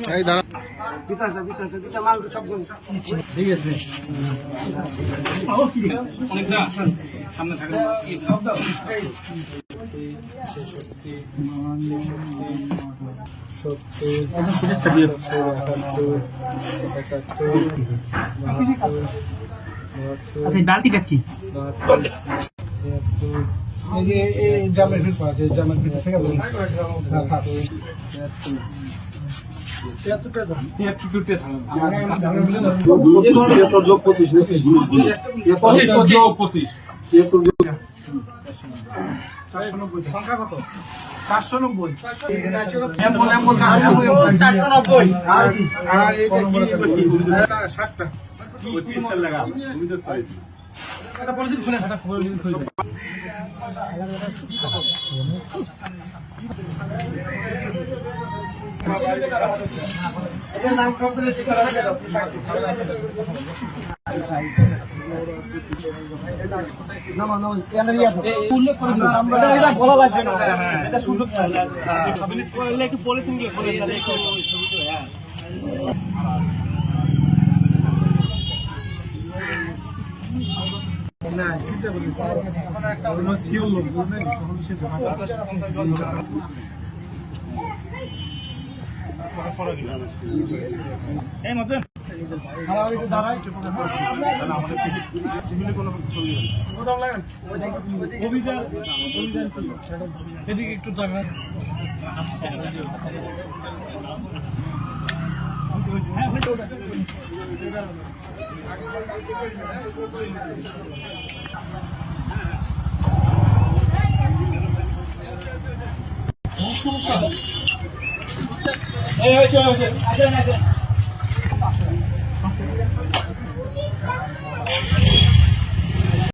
এই দাঁড়া ঠিক আছে সামনে থাকবে আচ্ছা বালতিটা কি এই যে এই ড্রামের ভিতর আছে এই ড্রামের ভিতর থেকে বলুন সংখ্যা কত 490 60টা নাম উল্লেখ করে বলা লাগবে না এটা সুযোগ একটু পলিথিন দিয়ে না চিন্তা করি একটা সিওর লোক বুঝলেন তখন সে এই মজা খারাপ একটু দাঁড়ায় আমাদের টিভিতে কোনো ছবি ওটা লাগেন অভিযান এদিকে একটু জায়গা এই হয়েছে আসেন আসেন